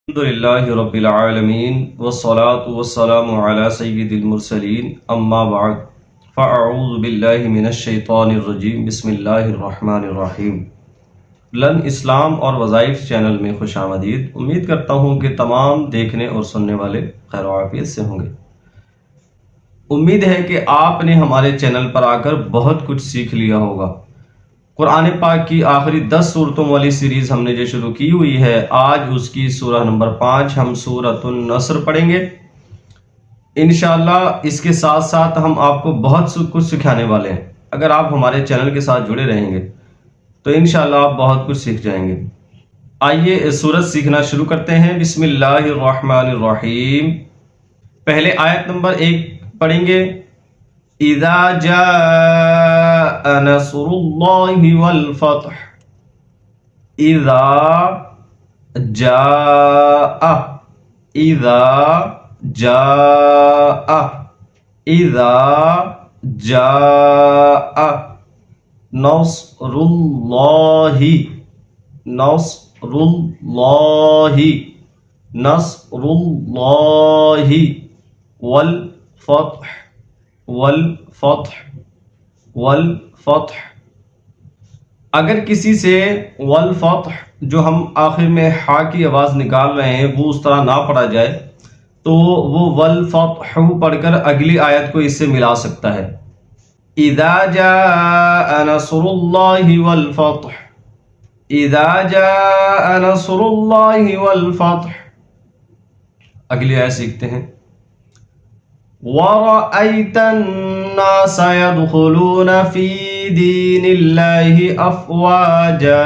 अल्हम्दुलिल्लाहि रब्बिल आलमीन वस्सलातु वस्सलामु अला सय्यिदिल मुरसलीन अम्मा बाद फ़अऊज़ु बिल्लाहि मिनश शैतानिर रजीम बिस्मिल्लाहिर रहमानिर रहीम। लन इस्लाम और वज़ाइफ चैनल में खुशामदीद। उम्मीद करता हूँ कि तमाम देखने और सुनने वाले खैर व आफियत से होंगे। उम्मीद है कि आपने हमारे चैनल पर आकर बहुत कुछ सीख लिया होगा। कुरान पाक की आखिरी 10 सूरतों वाली सीरीज़ हमने जो शुरू की हुई है, आज उसकी सूरह नंबर 5 हम सूरतुन नस्र पढ़ेंगे इंशाअल्लाह। इसके साथ साथ हम आपको बहुत कुछ सिखाने वाले हैं। अगर आप हमारे चैनल के साथ जुड़े रहेंगे तो इंशाअल्लाह आप बहुत कुछ सीख जाएंगे। आइए इस सूरत सीखना शुरू करते हैं। बिस्मिल्लाहिर रहमानिर रहीम। पहले आयत नंबर 1 पढ़ेंगे। इज़ा जाअ नस्रुल्लाहि वल फतह। इज़ा जाअ, इज़ा जाअ, इज़ा जाअ नस्रुल्लाहि, नस्रुल्लाहि, नस्रुल्लाहि वल फतह, वल फतह, वल फतह। अगर किसी से वल फतह जो हम आखिर में हा की आवाज़ निकाल रहे हैं वो उस तरह ना पढ़ा जाए तो वो वल फतह पढ़कर अगली आयत को इससे मिला सकता है। इज़ा जाअ नस्रुल्लाहि वल फतह, इज़ा जाअ नस्रुल्लाहि वल फतह। अगली आयत सीखते हैं। वरअयतन्नास यदखुलून फी दीनिल्लाहि अफ़वाजा।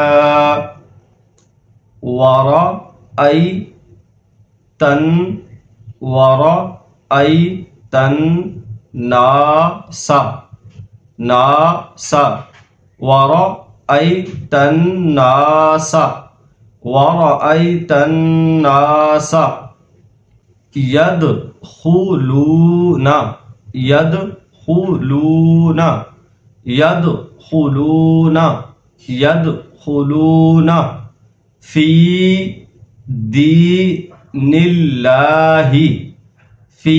वरअयतन्नास, नास, वरअयतन्नास, वरअयतन्नास यदखुलूना, यदखुलूना, यदखुलूना, यदखुलूना फी दीनिल्लाहि, फी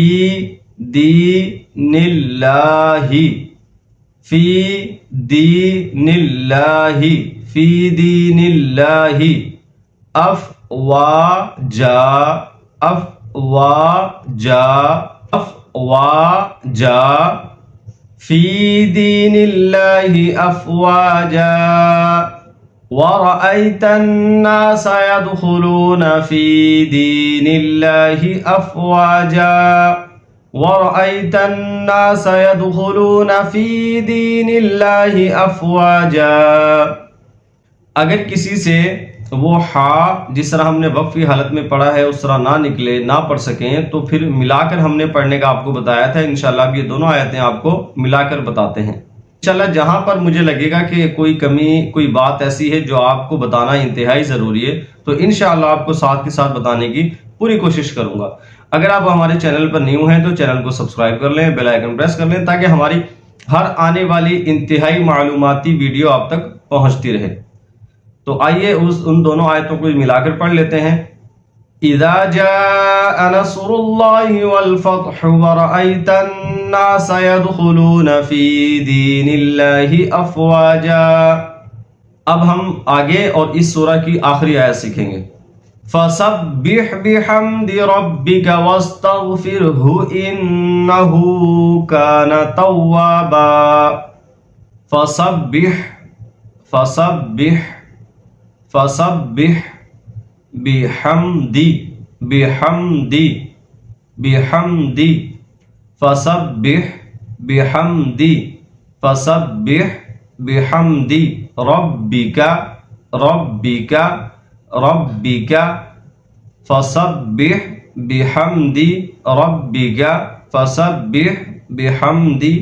दीनिल्लाहि, फी दीनिल्लाहि, फी दीनिल्लाहि अफ़वाजा, अफ़वाजा, अफ़वाजा फी दीनिल्लाहि अफ़वाजा। वरअयतन्नास यदखुलून फी दीनिल्लाहि अफ़वाजा, वरअयतन्नास यदखुलून फी दीनिल्लाहि अफ़वाजा। अगर किसी से वो हा जिस तरह हमने वक्फी हालत में पढ़ा है उस तरह ना निकले, ना पढ़ सकें, तो फिर मिलाकर हमने पढ़ने का आपको बताया था। इंशाल्लाह ये दोनों आयतें आपको मिलाकर बताते हैं इंशाल्लाह। जहां पर मुझे लगेगा कि कोई कमी, कोई बात ऐसी है जो आपको बताना इंतहाई ज़रूरी है, तो इंशाल्लाह आपको साथ के साथ बताने की पूरी कोशिश करूंगा। अगर आप हमारे चैनल पर न्यू हैं तो चैनल को सब्सक्राइब कर लें, बेल आइकन प्रेस कर लें ताकि हमारी हर आने वाली इंतहाई मालूमाती वीडियो आप तक पहुंचती रहे। तो आइए उन दोनों आयतों को मिलाकर पढ़ लेते हैं। इज़ा जाअ नस्रुल्लाहि वल फतह वरअयतन्नास यदखुलून फी दीनिल्लाहि अफ़वाजा। अब हम आगे और इस सूरह की आखिरी आयत सीखेंगे। फसब्बिह बिहम्दि रब्बिका वस्तगफिरहु इन्नहु कान तव्वाबा। फसब्बिह, फसब्बिह, फसब्बिह बिहम्दि, बिहम्दि, बिहम्दि, फसब्बिह बिहम्दि, फसब्बिह बिहम्दि रब्बिका, रब्बिका, रब्बिका, फसब्बिह बिहम्दि रब्बिका, फसब्बिह बिहम्दि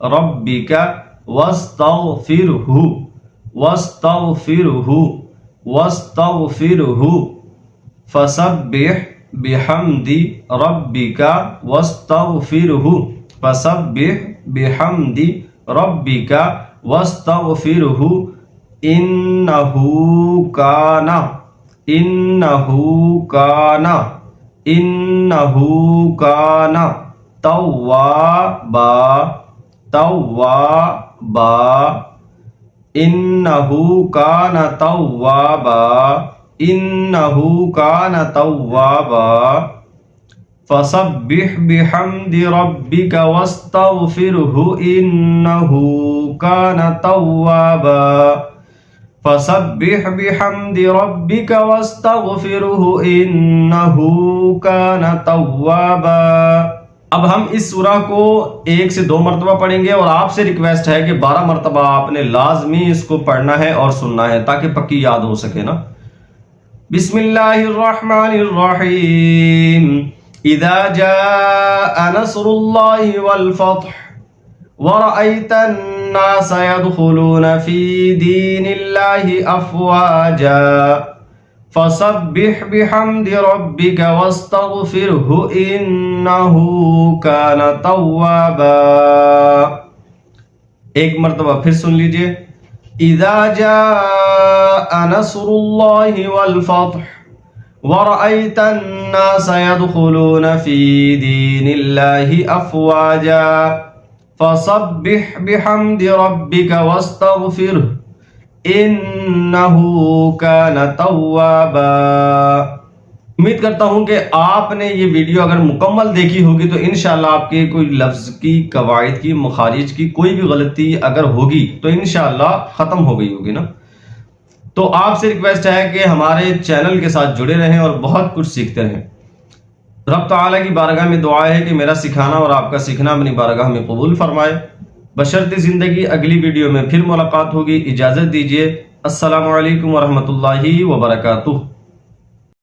रब्बिका वस्तगफिरहु, वस्तगफिरहु, वस्तगफिरहु, फसब्बिह बिहम्दि रब्बिका वस्तगफिरहु, फसब्बिह बिहम्दि रब्बिका वस्तगफिरहु इन्नहु काना इन्नहू काना, इन्नहू काना तव्वाबा, तव्वाबा, इन्नहू काना तव्वाबा, इन्नहू काना तव्वाबा। फसब्बिह बिहम्दि रब्बिका वस्तगफिरहु इन्नहू काना तव्वाबा, फसब्बिह बिहम्दि रब्बिका वस्तगफिरहु इन्नहू काना तव्वाबा। अब हम इस सूरा को 1 से 2 मरतबा पढ़ेंगे और आपसे रिक्वेस्ट है कि 12 मरतबा आपने लाजमी इसको पढ़ना है और सुनना है ताकि पक्की याद हो सके ना। बिस्मिल्लाहिर्रहमानिर्रहीम। इज़ा जाअ नस्रुल्लाहि वल फत्ह वरअयतन नास यदखुलून फी दीनिल्लाहि अफ़वाजा फसब्बिह बिहम्दि रब्बिका वस्तगफिरहु इन्नहू काना तव्वाबा। एक मरतबा फिर सुन लीजिए। इज़ा जाअ नस्रुल्लाहि वल फत्ह वरअयतन नास यदखुलून फी दीनिल्लाहि अफ़वाजा फसब्बिह बिहम्दि रब्बिका वस्तगफिरहु इन्नहू काना तव्वाबा। उम्मीद करता हूं कि आपने ये वीडियो अगर मुकम्मल देखी होगी तो इंशाल्लाह आपके कोई लफ्ज की, कवायद की, मखारिज की कोई भी गलती अगर होगी तो इंशाल्लाह खत्म हो गई होगी ना। तो आपसे रिक्वेस्ट है कि हमारे चैनल के साथ जुड़े रहें और बहुत कुछ सीखते रहें। रब ताला की बारगाह में दुआ है कि मेरा सिखाना और आपका सीखना अपनी बारगाह में कबूल फरमाए। बशर्ते ज़िंदगी अगली वीडियो में फिर मुलाकात होगी। इजाज़त दीजिए। अस्सलामु अलैकुम वरहमतुल्लाहि वबरकातुहू।